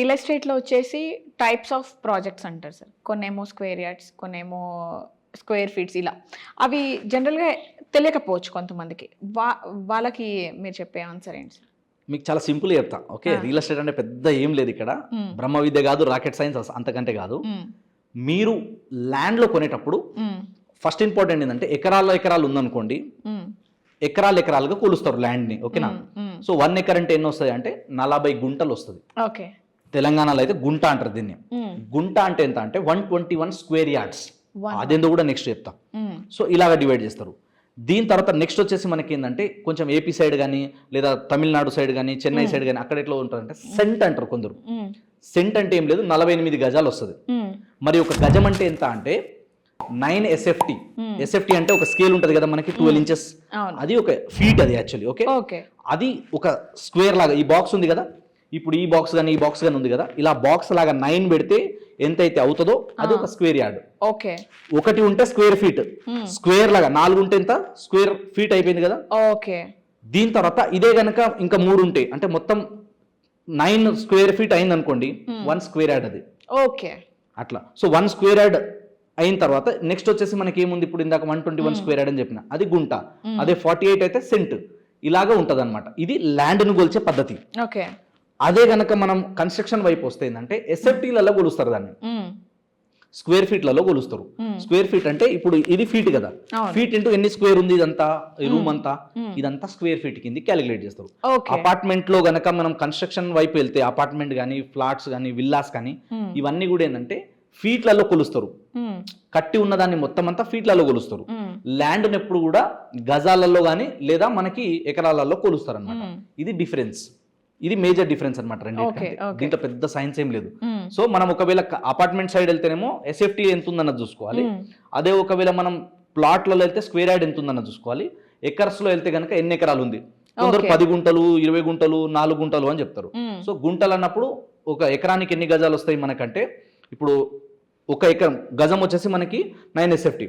Real ఎస్టేట్లో వచ్చేసి types of projects అంటారు సార్. కొన్నేమో స్క్వేర్ యార్డ్స్, కొన్నేమో స్క్వేర్ ఫీట్స్, ఇలా అవి జనరల్గా తెలియకపోవచ్చు కొంతమందికి. వాళ్ళకి మీరు చెప్పే ఆన్సర్ ఏంటి సార్? మీకు చాలా సింపుల్ చెప్తా. ఓకే, రియల్ ఎస్టేట్ అంటే పెద్ద ఏం లేదు ఇక్కడ, బ్రహ్మ విద్య కాదు, రాకెట్ సైన్స్ అంతకంటే కాదు. మీరు ల్యాండ్లో కొనేటప్పుడు ఫస్ట్ ఇంపార్టెంట్ ఏంటంటే ఎకరాలు ఉందనుకోండి, ఎకరాలుగా కొలుస్తారు ల్యాండ్ని. ఓకేనా? సో 1 ఎకర్ అంటే ఎన్ని వస్తుంది అంటే 40 గుంటలు వస్తుంది. ఓకే, తెలంగాణలో అయితే గుంట అంటారు దీన్ని. గుంట అంటే ఎంత అంటే 121 స్క్వేర్ యార్డ్స్. అదేందో కూడా నెక్స్ట్ చెప్తా. సో ఇలాగ డివైడ్ చేస్తారు. దీని తర్వాత నెక్స్ట్ వచ్చేసి మనకి ఏంటంటే కొంచెం ఏపీ సైడ్ కానీ లేదా తమిళనాడు సైడ్ కానీ చెన్నై సైడ్ కానీ అక్కడ ఎట్లా ఉంటారంటే సెంట్ అంటారు కొందరు. సెంట్ అంటే ఏం లేదు, 48 గజాలు వస్తుంది. మరి ఒక గజం అంటే ఎంత అంటే 9 SFT. SFT అంటే ఒక స్కేల్ ఉంటుంది కదా మనకి, 12 ఇంచెస్. అది ఒక ఫీట్ అది యాక్చువల్లీ. ఓకే, అది ఒక స్క్వేర్ లాగా ఈ బాక్స్ ఉంది కదా, ఇప్పుడు ఈ బాక్స్ కానీ ఉంది కదా, ఇలా బాక్స్ లాగా 9 పెడితే ఎంతైతే అవుతుందో అది ఒక స్క్వేర్ యార్డ్. ఓకే, ఒకటి ఉంటే స్క్వేర్ ఫీట్, స్క్వేర్ లాగా 4 ఉంటే ఎంత స్క్వేర్ ఫీట్ అయిపోయింది కదా. ఓకే, దీని తర్వాత ఇదే గనక ఇంకా 3 ఉంటాయి అంటే మొత్తం 9 స్క్వేర్ ఫీట్ అయింది అనుకోండి, 1 స్క్వేర్ యార్డ్ అది. ఓకే, అట్లా. సో 1 స్క్వేర్ యార్డ్ అయిన తర్వాత నెక్స్ట్ వచ్చేసి మనకి ఏముంది, ఇప్పుడు ఇందాక 121 స్క్వేర్ యార్డ్ అని చెప్పిన అది గుంట, అదే 48 అయితే సెంట్. ఇలాగా ఉంటది అనమాట. ఇది ల్యాండ్ ను కొలిచే పద్ధతి. ఓకే, అదే గనక మనం కన్స్ట్రక్షన్ వైపు వస్తే ఏంటంటే SFTలలో కొలుస్తారు దాన్ని, స్క్వేర్ ఫీట్లలో కొలుస్తారు. స్క్వేర్ ఫీట్ అంటే ఇప్పుడు ఇది ఫీట్ కదా, ఫీట్ ఇంటూ ఎన్ని స్క్వేర్ ఉంది ఇదంతా, ఈ రూమ్ అంతా, ఇదంతా స్క్వేర్ ఫీట్ కింద క్యాలిక్యులేట్ చేస్తారు. అపార్ట్మెంట్ లో గనక మనం కన్స్ట్రక్షన్ వైపు వెళ్తే అపార్ట్మెంట్ కానీ ఫ్లాట్స్ కానీ విల్లాస్ కానీ ఇవన్నీ కూడా ఏంటంటే ఫీట్లలో కొలుస్తారు. కట్టి ఉన్నదాన్ని మొత్తం అంతా ఫీట్లలో కొలుస్తారు. ల్యాండ్ ఎప్పుడు కూడా గజాలలో కానీ లేదా మనకి ఎకరాలలో కొలుస్తారు అనమాట. ఇది డిఫరెన్స్, ఇది మేజర్ డిఫరెన్స్ అనమాట రెండింటికి. దీంట్లో పెద్ద సైన్స్ ఏం లేదు. సో మనం ఒకవేళ అపార్ట్మెంట్ సైడ్ వెళ్తేనేమో SFT ఎంత ఉందన్నది చూసుకోవాలి. అదే ఒకవేళ మనం ప్లాట్లలో వెళ్తే స్క్వేర్ యార్డ్ ఎంత ఉందన్నది చూసుకోవాలి. ఎకర్స్ లో వెళ్తే కనుక ఎన్ని ఎకరాలు ఉంది, కొందరు 10 గుంటలు 20 గుంటలు 4 గుంటలు అని చెప్తారు. సో గుంటలు అన్నప్పుడు ఒక ఎకరానికి ఎన్ని గజాలు వస్తాయి మనకంటే, ఇప్పుడు ఒక ఎకరం గజం వచ్చేసి మనకి 9 SFT,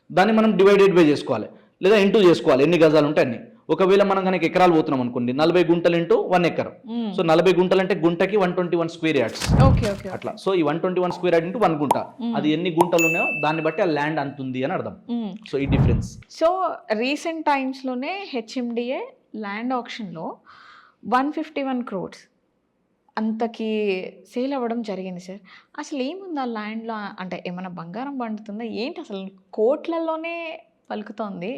దాన్ని మనం డివైడెడ్ బై చేసుకోవాలి లేదా ఇంటూ చేసుకోవాలి, ఎన్ని గజాలు ఉంటే అన్ని. ఒకవేళ మనం కనుక ఎకరాలు పోతున్నాం అనుకోండి, 40 గుంటలు ఇంటూ 1 ఎకర్. సో 40 గుంటలు అంటే గుంటకి 121 స్క్వేర్ యార్డ్స్. అట్లా. సో ఈ 121 స్క్వేర్ యార్డ్ ఇంటూ 1 గుంట, అది ఎన్ని గుంటలు ఉన్నాయో దాన్ని బట్టి ఆ ల్యాండ్ అంతుంది అని అర్థం. సో ఈ డిఫరెన్స్. సో రీసెంట్ టైమ్స్ లోనే HMDA ల్యాండ్ ఆప్షన్ లో 151 crores అంతకి సేల్ అవ్వడం జరిగింది సార్. అసలు ఏముంది ఆ ల్యాండ్లో? అంటే ఏమైనా బంగారం పండుతుందా ఏంటి? అసలు కోట్లలోనే పలుకుతోంది.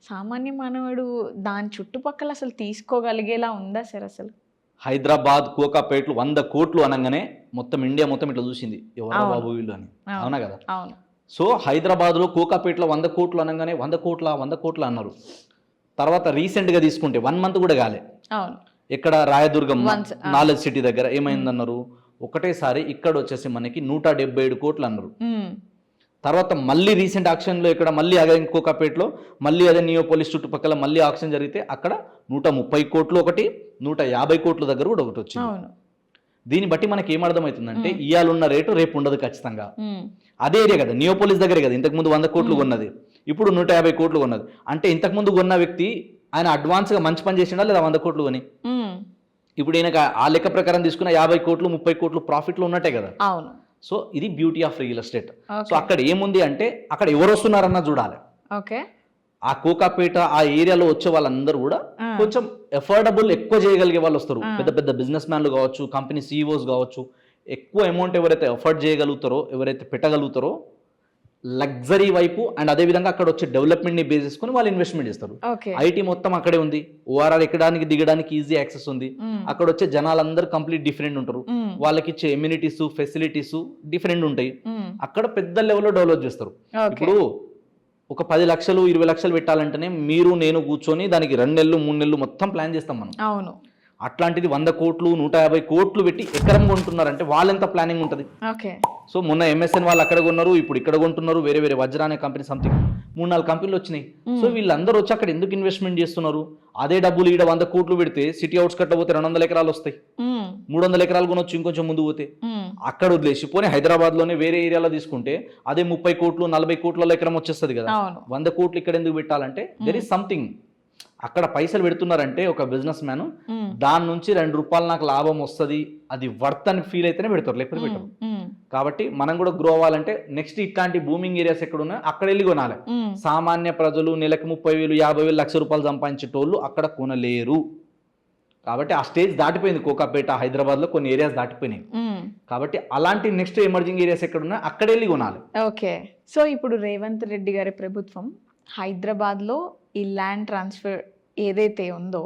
సామాన్య మానవుడు దాని చుట్టుపక్కల అసలు తీసుకోగలిగేలా ఉందా సార్? అసలు హైదరాబాద్ కోకాపేట్లు 100 కోట్లు అనగానే మొత్తం ఇండియా మొత్తం ఇట్లా చూసింది, ఎవరా బాబు వీళ్ళు అని. అవునా కదా? అవును. సో హైదరాబాద్లో కోకాపేట్లో 100 కోట్లు అనగానే 100 కోట్ల అన్నారు. తర్వాత రీసెంట్గా తీసుకుంటే 1 month కూడా కాలే, అవును, ఇక్కడ రాయదుర్గం నాలెడ్జ్ సిటీ దగ్గర ఏమైందన్నారు, ఒకటేసారి ఇక్కడ వచ్చేసి మనకి 177 కోట్లు అన్నారు. తర్వాత మళ్ళీ రీసెంట్ ఆక్షన్లో ఇక్కడ మళ్ళీ అదే కోకాపేటలో మళ్ళీ అదే నియోపోలిస్ చుట్టుపక్కల మళ్ళీ ఆక్షన్ జరిగితే అక్కడ 130 కోట్లు ఒకటి, 150 కోట్ల దగ్గర కూడా ఒకటి వచ్చింది. దీన్ని బట్టి మనకి ఏమర్థమవుతుందంటే ఇవాళ రేటు రేపు ఉండదు ఖచ్చితంగా. అదే ఏరియా కదా, నియోపోలిస్ దగ్గరే కదా ఇంతకుముందు 100 కోట్లు కొన్నది, ఇప్పుడు 150 కోట్లు కొన్నది. అంటే ఇంతకుముందు కొన్న వ్యక్తి ఆయన అడ్వాన్స్గా మంచి పని చేసిండా లేదా 100 కోట్లు కొని? ఇప్పుడు ఈయనకు ఆ లెక్క ప్రకారం తీసుకున్న 50 కోట్లు 30 కోట్లు ప్రాఫిట్లో ఉన్నట్టే కదా. అవును. సో ఇది beauty of real estate. So అక్కడ ఏముంది అంటే అక్కడ ఎవరు వస్తున్నారన్న చూడాలి. ఓకే, ఆ కోకాపేట ఆ ఏరియాలో వచ్చే వాళ్ళందరూ కూడా కొంచెం ఎఫోర్డబుల్ ఎక్కువ చేయగలిగే వాళ్ళు వస్తారు. పెద్ద పెద్ద బిజినెస్ మ్యాన్లు కావచ్చు, కంపెనీ CEOs కావచ్చు. ఎక్కువ అమౌంట్ ఎవరైతే ఎఫర్ట్ చేయగలుగుతారో, ఎవరైతే పెట్టగలుగుతారో లగ్జరీ వైపు, అండ్ అదే విధంగా అక్కడ వచ్చే డెవలప్మెంట్ ని బేస్ చేసుకుని వాళ్ళు ఇన్వెస్ట్మెంట్ చేస్తారు. ఐటీ మొత్తం అక్కడే ఉంది, ORR ఎక్కడానికి దిగడానికి ఈజీ యాక్సెస్ ఉంది. అక్కడ వచ్చే జనాలందరూ కంప్లీట్ డిఫరెంట్ ఉంటారు, వాళ్ళకి ఇచ్చే ఎమ్యూనిటీస్ ఫెసిలిటీస్ డిఫరెంట్ ఉంటాయి. అక్కడ పెద్ద లెవెల్లో డెవలప్ చేస్తారు. ఇప్పుడు ఒక 10 లక్షలు 20 లక్షలు పెట్టాలంటేనే మీరు నేను కూర్చొని దానికి 2 నెలలు 3 నెలలు మొత్తం ప్లాన్ చేస్తాం మనం. అవును. అట్లాంటిది 100 కోట్లు 150 కోట్లు పెట్టి ఎకరం కొంటున్నారంటే వాళ్ళెంత ప్లానింగ్ ఉంటుంది. సో మొన్న MSN వాళ్ళు అక్కడ కొన్నారు, ఇప్పుడు ఇక్కడ కొంటున్నారు, వేరే వేరే వజ్ర అనే కంపెనీ సంథింగ్ 3-4 కంపెనీలు వచ్చినాయి. సో వీళ్ళందరూ వచ్చి అక్కడ ఎందుకు ఇన్వెస్ట్మెంట్ చేస్తున్నారు? అదే డబ్బులు ఈడ 100 కోట్లు పెడితే సిటీ అవుట్స్ కట్ట పోతే 200 ఎకరాలు వస్తాయి, 300 ఎకరాలు కొనొచ్చు ఇంకొంచెం ముందు పోతే. అక్కడ వదిలేసి పోనీ హైదరాబాద్ లోనే వేరే ఏరియాలో తీసుకుంటే అదే 30 కోట్లు 40 కోట్ల ఎకరం వచ్చేస్తుంది కదా. 100 కోట్లు ఇక్కడ ఎందుకు పెట్టాలంటే దెర్ ఈస్ సంథింగ్. అక్కడ పైసలు పెడుతున్నారంటే ఒక బిజినెస్ మ్యాన్ దాని నుంచి ₹2 నాకు లాభం వస్తుంది, అది వర్త్ అని ఫీల్ అయితేనే పెడతారు, లేకపోతే పెట్టరు. కాబట్టి మనం కూడా గ్రో అవ్వాలంటే నెక్స్ట్ ఇట్లాంటి బూమింగ్ ఏరియాస్ ఎక్కడ ఉన్నాయో అక్కడ వెళ్ళి కొనాలి. సామాన్య ప్రజలు నెలకు 30,000, 50,000, ₹1,00,000 సంపాదించేటోళ్ళు అక్కడ కొనలేరు. కాబట్టి ఆ స్టేజ్ దాటిపోయింది. కోకాపేట, హైదరాబాద్లో కొన్ని ఏరియాస్ దాటిపోయినాయి. కాబట్టి అలాంటి నెక్స్ట్ ఎమర్జింగ్ ఏరియాస్ ఎక్కడ ఉన్నాయో అక్కడ వెళ్ళి కొనాలి. ఓకే. సో ఇప్పుడు రేవంత్ రెడ్డి గారి ప్రభుత్వం హైదరాబాద్లో ఈ ల్యాండ్ ట్రాన్స్ఫర్ ఏదైతే ఉందో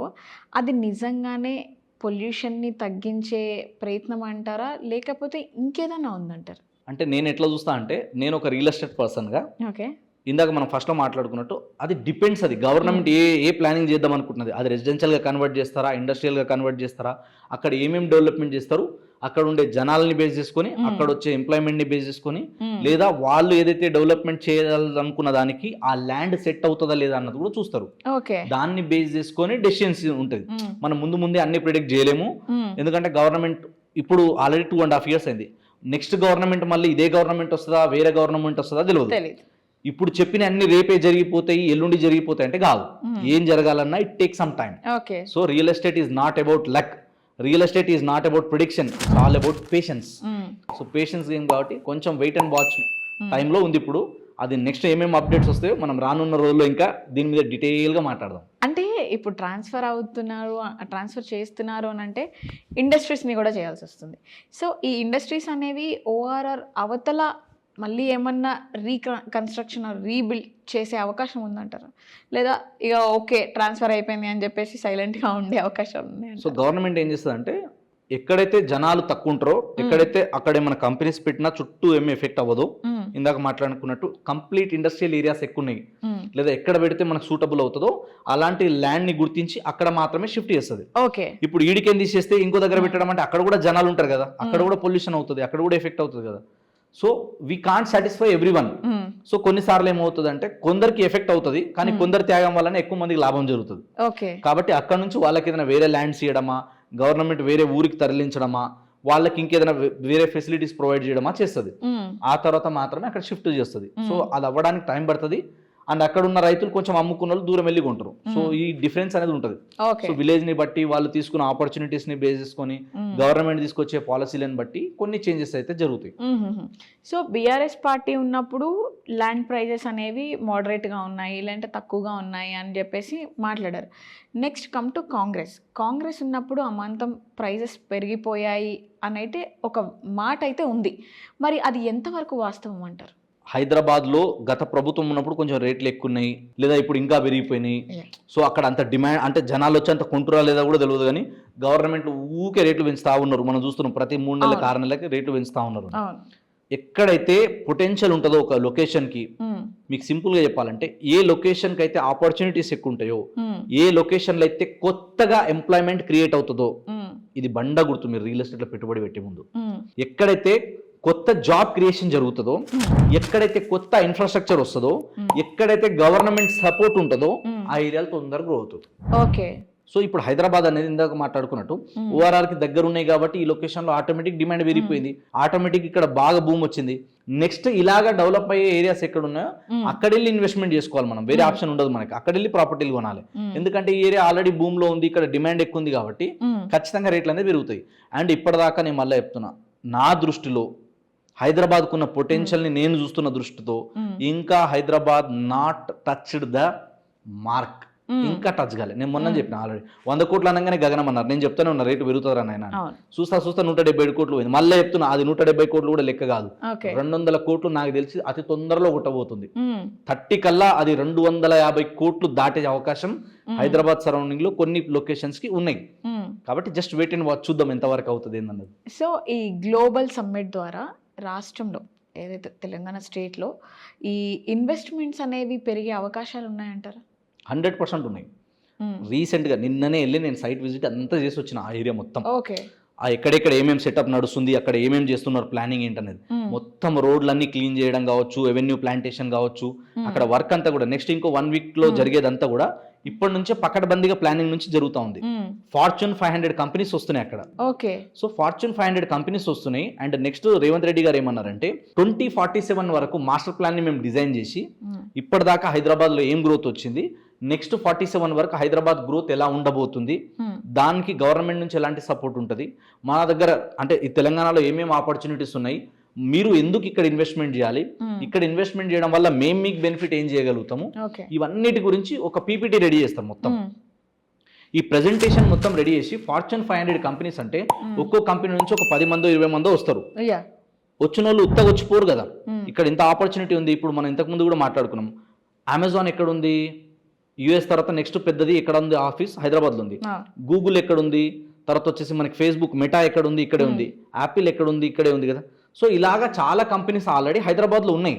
అది నిజంగానే పొల్యూషన్ని తగ్గించే ప్రయత్నం అంటారా, లేకపోతే ఇంకేదైనా ఉందంటారా? అంటే నేను ఎట్లా చూస్తా అంటే, నేను ఒక రియల్ ఎస్టేట్ పర్సన్గా, ఓకే, ఇందాక మనం ఫస్ట్లో మాట్లాడుకున్నట్టు అది డిపెండ్స్. అది గవర్నమెంట్ ఏ ప్లానింగ్ చేద్దాం అనుకుంటున్నది, అది రెసిడెన్షియల్గా కన్వర్ట్ చేస్తారా, ఇండస్ట్రియల్గా కన్వర్ట్ చేస్తారా, అక్కడ ఏమేమి డెవలప్మెంట్ చేస్తారు, అక్కడ ఉండే జనాలని బేస్ చేసుకొని, అక్కడ వచ్చే ఎంప్లాయ్మెంట్ని బేస్ చేసుకొని, లేదా వాళ్ళు ఏదైతే డెవలప్మెంట్ చేయాలనుకున్న దానికి ఆ ల్యాండ్ సెట్ అవుతుందా లేదా అన్నది కూడా చూస్తారు. దాన్ని బేస్ చేసుకొని డెసిషన్స్ ఉంటుంది. మనం ముందే అన్ని ప్రిడిక్ట్ చేయలేము, ఎందుకంటే గవర్నమెంట్ ఇప్పుడు ఆల్రెడీ 2.5 years అయింది. నెక్స్ట్ గవర్నమెంట్ మళ్ళీ ఇదే గవర్నమెంట్ వస్తుందా, వేరే గవర్నమెంట్ వస్తుందా తెలియదు. ఇప్పుడు చెప్పిన అన్ని రేపే జరిగిపోతాయి, ఎల్లుండి జరిగిపోతాయి అంటే కాదు. ఏం జరగాలన్నా it take some time. So real estate is not about luck, real estate is not about prediction, it's all about patience. So patience game కాబట్టి కొంచెం వెయిట్ అండ్ వాచ్ టైంలో ఉంది ఇప్పుడు. అది నెక్స్ట్ ఏమేమి అప్డేట్స్ వస్తాయో మనం రానున్న రోజుల్లో ఇంకా దీని మీద డీటెయిల్గా మాట్లాడదాం. అంటే ఇప్పుడు ట్రాన్స్ఫర్ చేస్తున్నారు అని అంటే ఇండస్ట్రీస్ని కూడా చేయాల్సి వస్తుంది. సో ఈ ఇండస్ట్రీస్ అనేవి ఓఆర్ఆర్ అవతల మళ్ళీ ఏమన్నా కన్స్ట్రక్షన్ రీబిల్డ్ చేసే అవకాశం ఉందంటారా, లేదా ఇక ఓకే ట్రాన్స్ఫర్ అయిపోయింది అని చెప్పేసి సైలెంట్గా ఉండే అవకాశం ఉంది? సో గవర్నమెంట్ ఏం చేస్తుంది అంటే, ఎక్కడైతే జనాలు తక్కువ ఉంటారో, ఎక్కడైతే అక్కడ ఏమైనా కంపెనీస్ పెట్టినా చుట్టూ ఏమి ఎఫెక్ట్ అవ్వదు. ఇందాక మాట్లాడుకున్నట్టు కంప్లీట్ ఇండస్ట్రియల్ ఏరియాస్ ఎక్కువ ఉన్నాయి, లేదా ఎక్కడ పెడితే మనకు సూటబుల్ అవుతుందో అలాంటి ల్యాండ్ ని గుర్తించి అక్కడ మాత్రమే షిఫ్ట్ చేస్తుంది. ఇప్పుడు ఈడికేం తీసేస్తే ఇంకో దగ్గర పెట్టడం అంటే అక్కడ కూడా జనాలు ఉంటారు కదా, అక్కడ కూడా పొల్యూషన్ అవుతుంది, అక్కడ కూడా ఎఫెక్ట్ అవుతుంది కదా. So we can't satisfy every one. So కొన్నిసార్లు ఏమవుతుంది అంటే కొందరికి ఎఫెక్ట్ అవుతుంది, కానీ కొందరు త్యాగం వల్లనే ఎక్కువ మందికి లాభం జరుగుతుంది. కాబట్టి అక్కడ నుంచి వాళ్ళకి ఏదైనా వేరే ల్యాండ్స్ ఇవ్వడమా, గవర్నమెంట్ వేరే ఊరికి తరలించడమా, వాళ్ళకి ఇంకేదైనా వేరే ఫెసిలిటీస్ ప్రొవైడ్ చేయడమా చేస్తుంది. ఆ తర్వాత మాత్రమే అక్కడ షిఫ్ట్ చేస్తుంది. సో అది అవ్వడానికి టైం పడుతుంది. అండ్ అక్కడ ఉన్న రైతులు కొంచెం అమ్ముకున్న వాళ్ళు దూరం వెళ్ళి కొంటారు. సో ఈ డిఫరెన్స్ అనేది ఉంటుంది. సో విలేజ్ ని బట్టి, వాళ్ళు తీసుకున్న ఆపర్చునిటీస్ ని బేస్ చేసుకొని, గవర్నమెంట్ తీసుకొచ్చే పాలసీలను బట్టి కొన్ని చేంజెస్ అయితే జరుగుతాయి. సో బీఆర్ఎస్ పార్టీ ఉన్నప్పుడు ల్యాండ్ ప్రైజెస్ అనేవి మోడరేట్గా ఉన్నాయి, లేదంటే తక్కువగా ఉన్నాయి అని చెప్పేసి మాట్లాడారు. నెక్స్ట్ కమ్ టు కాంగ్రెస్ ఉన్నప్పుడు అమాంతం ప్రైజెస్ పెరిగిపోయాయి అని అయితే ఒక మాట అయితే ఉంది. మరి అది ఎంతవరకు వాస్తవం అంటారు? హైదరాబాద్లో గత ప్రభుత్వం ఉన్నప్పుడు కొంచెం రేట్లు ఎక్కువ ఉన్నాయి, లేదా ఇప్పుడు ఇంకా పెరిగిపోయినాయి. సో అక్కడ అంత డిమాండ్ అంటే జనాలు వచ్చి అంత కొంటురా లేదా కూడా తెలియదు, కానీ గవర్నమెంట్ ఊకే రేట్లు పెంచుతా ఉన్నారు. మనం చూస్తున్నాం ప్రతి 3 నెలలకు 6 నెలలకి రేట్లు పెంచుతా ఉన్నారు. ఎక్కడైతే పొటెన్షియల్ ఉంటుందో ఒక లొకేషన్కి, మీకు సింపుల్గా చెప్పాలంటే ఏ లొకేషన్కి అయితే ఆపర్చునిటీస్ ఎక్కువ ఉంటాయో, ఏ లొకేషన్లో అయితే కొత్తగా ఎంప్లాయ్మెంట్ క్రియేట్ అవుతుందో, ఇది బండ గుర్తు మీరు రియల్ ఎస్టేట్లో పెట్టుబడి పెట్టే ముందు. ఎక్కడైతే కొత్త జాబ్ క్రియేషన్ జరుగుతుందో, ఎక్కడైతే కొత్త ఇన్ఫ్రాస్ట్రక్చర్ వస్తుందో, ఎక్కడైతే గవర్నమెంట్ సపోర్ట్ ఉంటుందో ఆ ఏరియాలో తొందరగా గ్రో అవుతుంది. ఓకే. సో ఇప్పుడు హైదరాబాద్ అనేది ఇందాక మాట్లాడుకున్నట్టు ఓఆర్ఆర్కి దగ్గర ఉన్నాయి కాబట్టి ఈ లొకేషన్లో ఆటోమేటిక్ డిమాండ్ పెరిగిపోయింది, ఆటోమేటిక్ ఇక్కడ బాగా బూమ్ వచ్చింది. నెక్స్ట్ ఇలాగా డెవలప్ అయ్యే ఏరియాస్ ఎక్కడ ఉన్నాయో అక్కడ వెళ్ళి ఇన్వెస్ట్మెంట్ చేసుకోవాలి మనం, వేరే ఆప్షన్ ఉండదు మనకి. అక్కడ వెళ్ళి ప్రాపర్టీలు కొనాలి, ఎందుకంటే ఈ ఏరియా ఆల్రెడీ భూమ్ లో ఉంది, ఇక్కడ డిమాండ్ ఎక్కువ ఉంది కాబట్టి ఖచ్చితంగా రేట్లు అనేది పెరుగుతాయి. అండ్ ఇప్పటిదాకా నేను మళ్ళీ చెప్తున్నా, నా దృష్టిలో హైదరాబాద్కు ఉన్న పొటెన్షియల్ని నేను చూస్తున్న దృష్టితో ఇంకా Hyderabad not touched the mark, ఇంకా టచ్ కాలే. నేను మొన్న చెప్పిన ఆల్రెడీ 100 కోట్లు అనగానే గగనం అన్నారు. నేను చెప్తానే ఉన్నా రేటు పెరుగుతారా నాయన, చూస్తా 177 కోట్లు పోయింది. మళ్ళీ చెప్తున్నా అది 170 కోట్లు కూడా లెక్క కాదు, 200 కోట్లు నాకు తెలిసి అతి తొందరలో కొట్టబోతుంది. 30 కల్లా అది 250 కోట్లు దాటే అవకాశం హైదరాబాద్ సరౌండింగ్ లో కొన్ని లొకేషన్స్ కి ఉన్నాయి. కాబట్టి జస్ట్ వెయిట్ అండ్ వాచ్, చూద్దాం ఎంతవరకు అవుతుంది ఏందన్నది. సో ఈ గ్లోబల్ సమ్మిట్ ద్వారా రాష్ట్రంలో ఏదైతే తెలంగాణ స్టేట్లో ఈ ఇన్వెస్ట్మెంట్స్ అనేవి పెరిగే అవకాశాలు ఉన్నాయంటారా? 100% ఉన్నాయి. రీసెంట్గా నిన్ననే వెళ్ళి నేను సైట్ విజిట్ అంతా చేసి వచ్చిన ఆ ఏరియా మొత్తం. ఎక్కడెక్కడ ఏమేమి సెటప్ నడుస్తుంది, అక్కడ ఏమేమి చేస్తున్నారు, ప్లానింగ్ ఏంటనేది మొత్తం రోడ్లన్నీ క్లీన్ చేయడం కావచ్చు, ఎవెన్యూ ప్లాంటేషన్ కావచ్చు, అక్కడ వర్క్ అంతా కూడా నెక్స్ట్ ఇంకో 1 week లో జరిగేదంతా కూడా ఇప్పటి నుంచే పకడ్బందీగా ప్లానింగ్ నుంచి జరుగుతూ ఉంది. ఫార్చ్యూన్ 500 కంపెనీస్ వస్తున్నాయి అక్కడ. సో ఫార్చ్యూన్ 500 కంపెనీస్ వస్తున్నాయి. అండ్ నెక్స్ట్ రేవంత్ రెడ్డి గారు ఏమన్నారంటే 2047 వరకు మాస్టర్ ప్లాన్ ని మేము డిజైన్ చేసి, ఇప్పటిదాకా హైదరాబాద్ లో ఏం గ్రోత్ వచ్చింది, నెక్స్ట్ 47 వరకు హైదరాబాద్ గ్రోత్ ఎలా ఉండబోతుంది, దానికి గవర్నమెంట్ నుంచి ఎలాంటి సపోర్ట్ ఉంటుంది, మన దగ్గర అంటే ఈ తెలంగాణలో ఏమేమి ఆపర్చునిటీస్ ఉన్నాయి, మీరు ఎందుకు ఇక్కడ ఇన్వెస్ట్మెంట్ చేయాలి, ఇక్కడ ఇన్వెస్ట్మెంట్ చేయడం వల్ల మేము మీకు బెనిఫిట్ ఏం చేయగలుగుతాము, ఇవన్నిటి గురించి ఒక పీపీటీ రెడీ చేస్తాం. మొత్తం ఈ ప్రెజెంటేషన్ మొత్తం రెడీ చేసి ఫార్చ్యూన్ 500 కంపెనీస్ అంటే ఒక్కో కంపెనీ నుంచి ఒక 10 మందో 20 మందో వస్తారు. వచ్చిన వాళ్ళు ఉత్తగా వచ్చిపోరు కదా, ఇక్కడ ఇంత ఆపర్చునిటీ ఉంది. ఇప్పుడు మనం ఇంతకు ముందు కూడా మాట్లాడుకున్నాం, అమెజాన్ ఎక్కడ ఉంది, యుఎస్ తర్వాత నెక్స్ట్ పెద్దది ఎక్కడ ఉంది ఆఫీస్ హైదరాబాద్లో ఉంది, గూగుల్ ఎక్కడ ఉంది, తర్వాత వచ్చేసి మనకి ఫేస్బుక్ మెటా ఎక్కడ ఉంది, ఇక్కడే ఉంది, యాపిల్ ఎక్కడ ఉంది, ఇక్కడే ఉంది కదా. సో ఇలాగా చాలా కంపెనీస్ ఆల్రెడీ హైదరాబాద్లో ఉన్నాయి.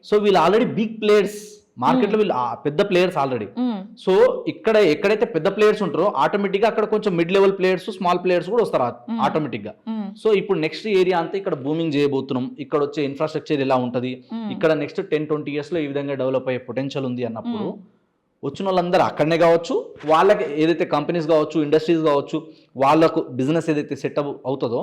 సో వీళ్ళు ఆల్రెడీ బిగ్ ప్లేయర్స్ మార్కెట్లో, వీళ్ళు పెద్ద ప్లేయర్స్ ఆల్రెడీ. సో ఇక్కడ ఎక్కడైతే పెద్ద ప్లేయర్స్ ఉంటారో ఆటోమేటిక్గా అక్కడ కొంచెం mid level players, small players కూడా వస్తారు ఆటోమేటిక్గా. సో ఇప్పుడు నెక్స్ట్ ఏరియా అంతా ఇక్కడ బూమింగ్ చేయబోతున్నాం, ఇక్కడ వచ్చే ఇన్ఫ్రాస్ట్రక్చర్ ఎలా ఉంటుంది, ఇక్కడ నెక్స్ట్ 10-20 yearsలో ఈ విధంగా డెవలప్ అయ్యే పొటెన్షియల్ ఉంది అన్నప్పుడు వచ్చిన వాళ్ళందరూ అక్కడనే కావచ్చు, వాళ్ళకి ఏదైతే కంపెనీస్ కావచ్చు, ఇండస్ట్రీస్ కావచ్చు, వాళ్ళకు బిజినెస్ ఏదైతే సెటప్ అవుతుందో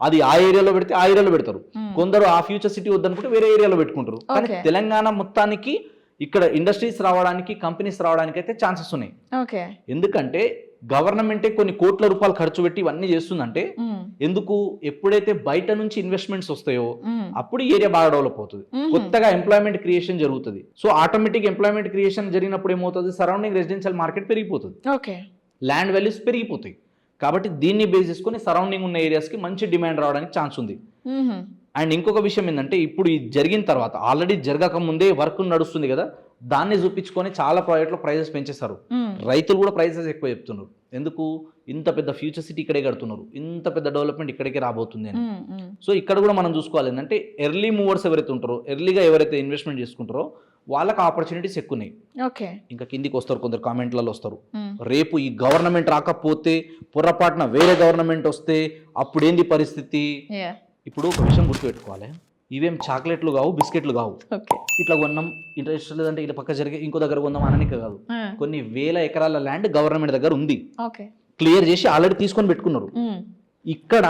అది ఆ ఏరియాలో పెడితే ఆ ఏరియాలో పెడతారు. కొందరు ఆ ఫ్యూచర్ సిటీ వద్దనుకుంటే వేరే ఏరియాలో పెట్టుకుంటారు. కానీ తెలంగాణ మొత్తానికి ఇక్కడ ఇండస్ట్రీస్ రావడానికి, కంపెనీస్ రావడానికి అయితే ఛాన్సెస్ ఉన్నాయి. ఎందుకంటే గవర్నమెంటే కొన్ని కోట్ల రూపాయలు ఖర్చు పెట్టి ఇవన్నీ చేస్తుందంటే ఎందుకు, ఎప్పుడైతే బయట నుంచి ఇన్వెస్ట్మెంట్స్ వస్తాయో అప్పుడు ఈ ఏరియా బాగా డెవలప్ అవుతుంది, కొత్తగా ఎంప్లాయ్మెంట్ క్రియేషన్ జరుగుతుంది. సో ఆటోమేటిక్ ఎంప్లాయ్మెంట్ క్రియేషన్ జరిగినప్పుడు ఏమవుతుంది, సరౌండింగ్ రెసిడెన్షియల్ మార్కెట్ పెరిగిపోతుంది, ల్యాండ్ వాల్యూస్ పెరిగిపోతాయి. కాబట్టి దీన్ని బేస్ చేసుకుని సరౌండింగ్ ఉన్న ఏరియాస్కి మంచి డిమాండ్ రావడానికి ఛాన్స్ ఉంది. అండ్ ఇంకొక విషయం ఏంటంటే ఇప్పుడు ఇది జరిగిన తర్వాత ఆల్రెడీ జరగక ముందే వర్క్ నడుస్తుంది కదా, దాన్ని చూపించుకొని చాలా ప్రాజెక్టులో ప్రైజెస్ పెంచేస్తారు. రైతులు కూడా ప్రైజెస్ ఎక్కువ చెప్తున్నారు. ఎందుకు, ఇంత పెద్ద ఫ్యూచర్ సిటీ ఇక్కడే కడుతున్నారు, ఇంత పెద్ద డెవలప్మెంట్ ఇక్కడికే రాబోతుంది అని. సో ఇక్కడ కూడా మనం చూసుకోవాలి ఏంటంటే ఎర్లీ మూవర్స్ ఎవరైతే ఉంటారో, ఎర్లీగా ఎవరైతే ఇన్వెస్ట్మెంట్ చేసుకుంటారో వాళ్ళకి ఆపర్చునిటీస్ ఎక్కువ ఉన్నాయి. ఇంకా కిందికి వస్తారు, కొందరు కామెంట్లలో వస్తారు, రేపు ఈ గవర్నమెంట్ రాకపోతే పొరపాటున వేరే గవర్నమెంట్ వస్తే అప్పుడు ఏంది పరిస్థితి. ఇప్పుడు ఒక విషయం గుర్తుపెట్టుకోవాలి, ఇవేం చాక్లెట్లు కావు, బిస్కెట్లు కావు. ఇట్లా కొన్నాం, ఇంట్రెస్ట్ లేదంటే ఇట్లా పక్క జరిగే ఇంకో దగ్గర కొందాం అననిక కాదు. కొన్ని వేల ఎకరాల ల్యాండ్ గవర్నమెంట్ దగ్గర ఉంది, క్లియర్ చేసి ఆల్రెడీ తీసుకొని పెట్టుకున్నారు. ఇక్కడ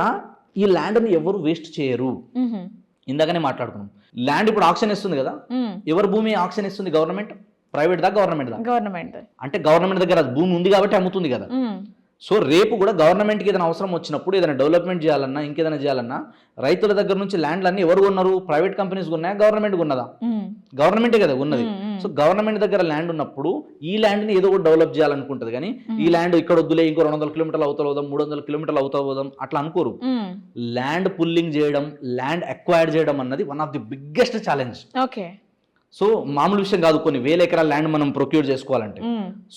ఈ ల్యాండ్ని ఎవరు వేస్ట్ చేయరు. ఇందాకనే మాట్లాడుకున్నాం, ల్యాండ్ ఇప్పుడు ఆక్షన్ ఇస్తుంది కదా, ఎవరు భూమి ఆక్షన్ ఇస్తుంది, గవర్నమెంట్, ప్రైవేట్ దా గవర్నమెంట్ అంటే గవర్నమెంట్ దగ్గర భూమి ఉంది కాబట్టి అమ్ముతుంది కదా. సో రేపు కూడా గవర్నమెంట్కి ఏదైనా అవసరం వచ్చినప్పుడు, ఏదైనా డెవలప్మెంట్ చేయాలన్నా, ఇంకేదైనా చేయాలన్నా, రైతుల దగ్గర నుంచి ల్యాండ్లన్నీ ఎవరు కొన్నారు, ప్రైవేట్ కంపెనీస్ కొన్నాయా, గవర్నమెంట్ కొన్నదా, గవర్నమెంటే కదా ఉన్నది. సో గవర్నమెంట్ దగ్గర ల్యాండ్ ఉన్నప్పుడు ఈ ల్యాండ్ని ఏదో ఒకటి డెవలప్ చేయాలనుకుంటుంది. కానీ ఈ ల్యాండ్ ఇక్కడ వద్దులే, ఇంకో 200 కిలోమీటర్లు అవుతా పోదాం, 300 కిలోమీటర్లు అవుతా పోదాం అట్లా అనుకోరు. ల్యాండ్ పుల్లింగ్ చేయడం, ల్యాండ్ అక్వైర్ చేయడం అన్నది one of the biggest challenge. So మామూలు విషయం కాదు, కొన్ని వేల ఎకరాల ల్యాండ్ మనం ప్రొక్యూర్ చేసుకోవాలంటే.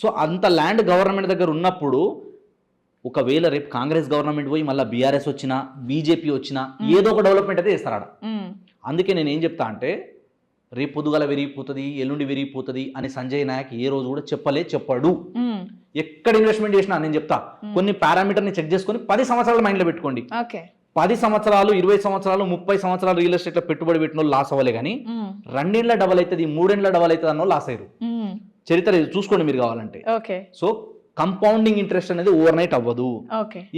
సో అంత ల్యాండ్ గవర్నమెంట్ దగ్గర ఉన్నప్పుడు ఒకవేళ రేపు కాంగ్రెస్ గవర్నమెంట్ పోయి మళ్ళీ బీఆర్ఎస్ వచ్చినా, బీజేపీ వచ్చినా ఏదో ఒక డెవలప్మెంట్ అయితే చేస్తారా. అందుకే నేను ఏం చెప్తా అంటే, రేపు పొద్దుగల విరిగిపోతుంది, ఎల్లుండి విరిగిపోతుంది అని సంజయ్ నాయక్ ఏ రోజు కూడా చెప్పడు. ఎక్కడ ఇన్వెస్ట్మెంట్ చేసినా నేను చెప్తా, కొన్ని పారామీటర్ని చెక్ చేసుకొని 10 సంవత్సరాల మైండ్లో పెట్టుకోండి. 10 సంవత్సరాలు, 20 సంవత్సరాలు, 30 సంవత్సరాలు రియల్ ఎస్టేట్లో పెట్టుబడి పెట్టిన వాళ్ళు లాస్ అవ్వలే. కానీ 2 ఏళ్ళ డబల్ అవుతుంది, 3 ఏళ్ళ డబల్ అవుతుంది అన్న లాస్ అయ్యారు. చరిత్ర చూసుకోండి మీరు కావాలంటే. సో కంపౌండింగ్ ఇంట్రెస్ట్ అనేది ఓవర్ నైట్ అవ్వదు.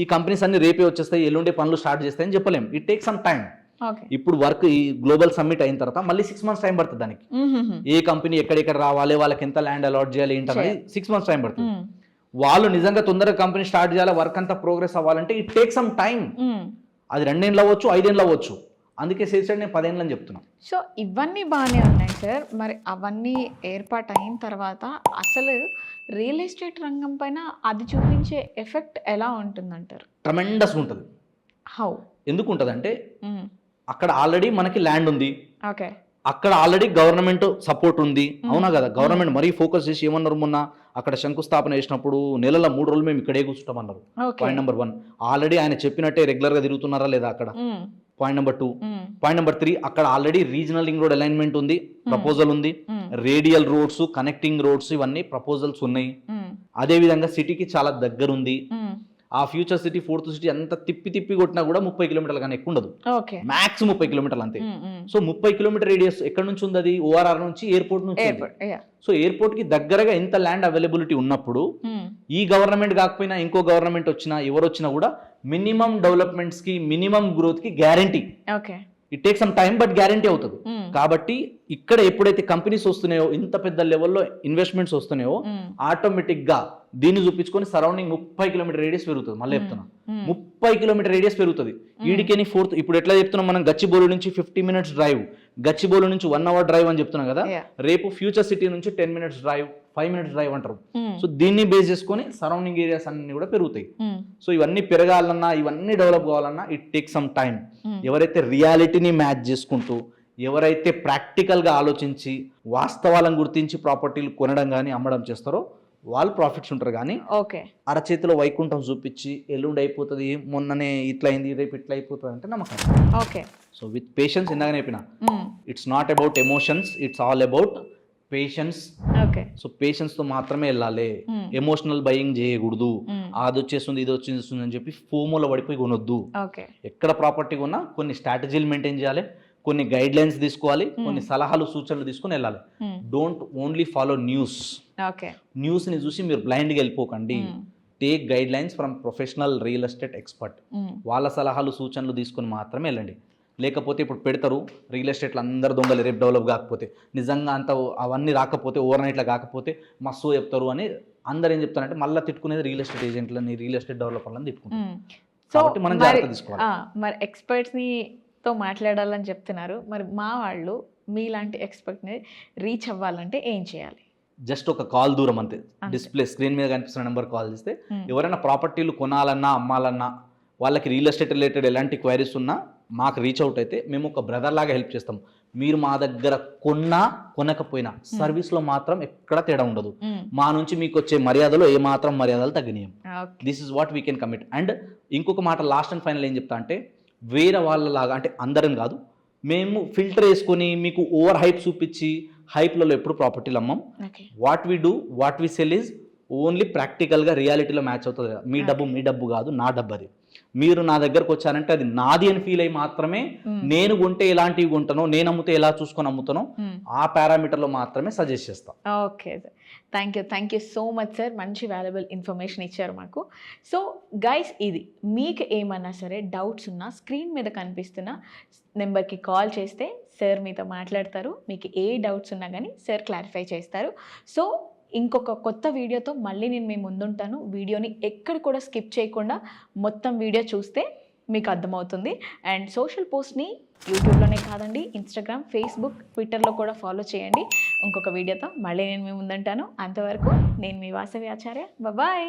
ఈ కంపెనీస్ అన్ని రేపే వచ్చేస్తాయి, ఎల్లుండి పనులు స్టార్ట్ చేస్తాయని చెప్పలేం. It take some time. ఇప్పుడు వర్క్ ఈ గ్లోబల్ సమ్మిట్ అయిన తర్వాత మళ్ళీ 6 months టైం పడుతుంది దానికి. ఏ కంపెనీ ఎక్కడెక్కడ రావాలి, వాళ్ళకి ఎంత ల్యాండ్ అలాట్ చేయాలి ఏంటనేది 6 months టైం పడుతుంది. వాళ్ళు నిజంగా తొందరగా కంపెనీ స్టార్ట్ చేయాలి, వర్క్ అంతా ప్రోగ్రెస్ అవ్వాలంటే ఇట్ టేక్ సమ్ టైం. అది 2 ఏళ్ళు అవ్వచ్చు, 5 ఏళ్ళు అవ్వచ్చు. అందుకే సేల్స్ నేను 10 ఏళ్ళు అని చెప్తున్నా. సో ఇవన్నీ బాగానే ఉన్నాయి సార్. మరి అవన్నీ ఏర్పాటు అయిన తర్వాత అసలు రియల్ ఎస్టేట్ రంగం పైన అది చూపించే ఎఫెక్ట్ ఎలా ఉంటుందంటారు? ట్రమెండస్ ఉంటుంది. హౌ? ఎందుకు ఉంటుంది అంటే, అక్కడ ఆల్రెడీ మనకి ల్యాండ్ ఉంది, అక్కడ ఆల్రెడీ గవర్నమెంట్ సపోర్ట్ ఉంది. అవునా కదా, గవర్నమెంట్ మరీ ఫోకస్ చేసి ఏమన్నారు, మొన్న అక్కడ శంకుస్థాపన చేసినప్పుడు నెలలో 3 రోజులు మేము ఇక్కడే కూర్చుంటామన్నారు. Point number 1. ఆల్రెడీ ఆయన చెప్పినట్టే రెగ్యులర్ గా తిరుగుతున్నారా లేదా అక్కడ. Point number 2. పాయింట్ నెంబర్ 3, అక్కడ already regional ring road alignment ఉంది, ప్రపోజల్ ఉంది. రేడియల్ రోడ్స్, కనెక్టింగ్ రోడ్స్, ఇవన్నీ ప్రపోజల్స్ ఉన్నాయి. అదే విధంగా సిటీకి చాలా దగ్గర ఉంది. ఆ ఫ్యూచర్ సిటీ, 4th సిటీ అంతా తిప్పి కొట్టినా కూడా 30 కిలోమీటర్ల కన్నా ఎక్కువ ఉండదు, మ్యాక్స్ 30 కిలోమీటర్లు అంతే. సో 30 కిలోమీటర్ రేడియస్ ఎక్కడ నుంచి ఉంది, అది ఓఆర్ఆర్ నుంచి, ఎయిర్పోర్ట్ నుంచి. సో ఎయిర్పోర్ట్ కి దగ్గరగా ఇంత ల్యాండ్ అవైలబిలిటీ ఉన్నప్పుడు ఈ గవర్నమెంట్ కాకపోయినా ఇంకో గవర్నమెంట్ వచ్చినా, ఎవరు వచ్చినా కూడా మినిమం డెవలప్మెంట్స్ కి, మినిమం గ్రోత్ కి guarantee. It take some time but guarantee అవుతుంది. కాబట్టి ఇక్కడ ఎప్పుడైతే కంపెనీస్ వస్తున్నాయో, ఇంత పెద్ద లెవెల్లో ఇన్వెస్ట్మెంట్స్ వస్తున్నాయో, ఆటోమేటిక్ గా దీన్ని చూపించుకొని సరౌండింగ్ 30 కిలోమీటర్ రేడియస్ పెరుగుతుంది. మళ్ళీ చెప్తున్నా 30 కిలోమీటర్ రేడియస్ పెరుగుతుంది. ఈడికేని 4th ఇప్పుడు ఎట్లా చెప్తున్నాం మనం, గచ్చిబౌలి నుంచి 50 minutes డ్రైవ్, గచ్చిబౌలి నుంచి 1 hour డ్రైవ్ అని చెప్తున్నాం కదా. రేపు ఫ్యూచర్ సిటీ నుంచి 10 minutes డ్రైవ్, 5 minutes డ్రైవ్ అంటారు. సో దీన్ని బేస్ చేసుకొని సరౌండింగ్ ఏరియాస్ అన్ని కూడా పెరుగుతాయి. సో ఇవన్నీ పెరగాలన్నా, ఇవన్నీ డెవలప్ కావాలన్నా ఇట్ టేక్ సమ్ టైం. ఎవరైతే రియాలిటీని మ్యాచ్ చేసుకుంటూ, ఎవరైతే ప్రాక్టికల్గా ఆలోచించి వాస్తవాలను గుర్తించి ప్రాపర్టీలు కొనడం కానీ అమ్మడం చేస్తారో వాళ్ళు ప్రాఫిట్స్ ఉంటారు. కానీ అరచేతిలో వైకుంఠం చూపించి ఎల్లుండి అయిపోతుంది, మొన్ననే ఇట్లా అయింది, రేపు ఇట్లా అయిపోతుంది అంటే నమ్మకం. ఓకే. సో విత్ పేషెన్స్, ఇందాక చెప్పిన it's not about emotions, it's all about patience. So patience తో మాత్రమే వెళ్ళాలి. ఎమోషనల్ బయింగ్ చేయకూడదు. అది వచ్చేస్తుంది, ఇది వచ్చేస్తుంది అని చెప్పి ఫోమోలో పడిపోయి కొనొద్దు. ఎక్కడ ప్రాపర్టీ కొన్నా కొన్ని స్ట్రాటజీలు మెయింటైన్ చేయాలి, కొన్ని గైడ్ లైన్స్ తీసుకోవాలి, కొన్ని సలహాలు సూచనలు తీసుకుని వెళ్ళాలి. Don't only follow news. News ని చూసి మీరు బ్లైండ్ గా వెళ్ళిపోకండి. Take guidelines from professional real estate expert. వాళ్ళ సలహాలు సూచనలు తీసుకుని మాత్రమే వెళ్ళండి. లేకపోతే ఇప్పుడు పెడతారు రియల్ ఎస్టేట్లో అందరు దొంగలు, రేపు డెవలప్ కాకపోతే, నిజంగా అంత అవన్నీ రాకపోతే, ఓవర్ నైట్లో కాకపోతే మస్తు చెప్తారు అని అందరు ఏం చెప్తారంటే మళ్ళీ తిట్టుకునేది రియల్ ఎస్టేట్ ఏజెంట్లని, రియల్ ఎస్టేట్ డెవలపర్లని తిట్టుకుంటారు. కాబట్టి మనం జాగ్రత్త తీసుకోవాలి. మరి ఎక్స్పర్ట్స్ని తో మాట్లాడాలని చెప్తున్నారు, మరి మా వాళ్ళు మీలాంటి ఎక్స్పర్ట్ని రీచ్ అవ్వాలంటే ఏం చేయాలి? జస్ట్ ఒక కాల్ దూరం అంతే. డిస్ప్లే స్క్రీన్ మీద కనిపిస్తున్న నెంబర్ కాల్ చేస్తే ఎవరైనా ప్రాపర్టీలు కొనాలన్నా అమ్మాలన్నా, వాళ్ళకి రియల్ ఎస్టేట్ రిలేటెడ్ ఎలాంటి క్వైరీస్ ఉన్నా మాకు రీచ్ అవుట్ అయితే మేము ఒక బ్రదర్ లాగా హెల్ప్ చేస్తాం. మీరు మా దగ్గర కొన్నా కొనకపోయినా సర్వీస్లో మాత్రం ఎక్కడ తేడా ఉండదు. మా నుంచి మీకు వచ్చే మర్యాదలో ఏ మాత్రం మర్యాదలు తగ్గినాం. This is what we can commit. And ఇంకొక మాట లాస్ట్ అండ్ ఫైనల్ ఏం చెప్తా అంటే, వేరే వాళ్ళలాగా అంటే అందరం కాదు, మేము ఫిల్టర్ వేసుకొని మీకు ఓవర్ హైప్ చూపించి హైప్లలో ఎప్పుడు ప్రాపర్టీలు అమ్మం. What we do, what we sell is only ప్రాక్టికల్గా రియాలిటీలో మ్యాచ్ అవుతుంది. మీ డబ్బు మీ డబ్బు కాదు, నా డబ్బు అది. మీరు నా దగ్గరకు వచ్చారంటే అది నాది అని ఫీల్ అయ్యి మాత్రమే, నేను కొంటే ఎలాంటివి కొంటానో, నేను అమ్ముతే ఎలా చూసుకొని అమ్ముతానో ఆ పారామీటర్లో మాత్రమే సజెస్ట్ చేస్తాను. Okay sir, thank you so much sir. మంచి వాల్యుబుల్ ఇన్ఫర్మేషన్ ఇచ్చారు మాకు. సో గైస్, ఇది మీకు ఏమన్నా సరే డౌట్స్ ఉన్నా స్క్రీన్ మీద కనిపిస్తున్న నెంబర్కి కాల్ చేస్తే సార్ మీతో మాట్లాడతారు. మీకు ఏ డౌట్స్ ఉన్నా కానీ సార్ క్లారిఫై చేస్తారు. సో ఇంకొక కొత్త వీడియోతో మళ్ళీ నేను మీ ముందుంటాను. వీడియోని ఎక్కడ కూడా స్కిప్ చేయకుండా మొత్తం వీడియో చూస్తే మీకు అర్థమవుతుంది. అండ్ సోషల్ పోస్ట్ని యూట్యూబ్లోనే కాదండి, ఇన్స్టాగ్రామ్, ఫేస్బుక్, ట్విట్టర్లో కూడా ఫాలో చేయండి. ఇంకొక వీడియోతో మళ్ళీ నేను మీ ముందుంటాను. అంతవరకు నేను మీ వాసవి ఆచార్య. బాయ్.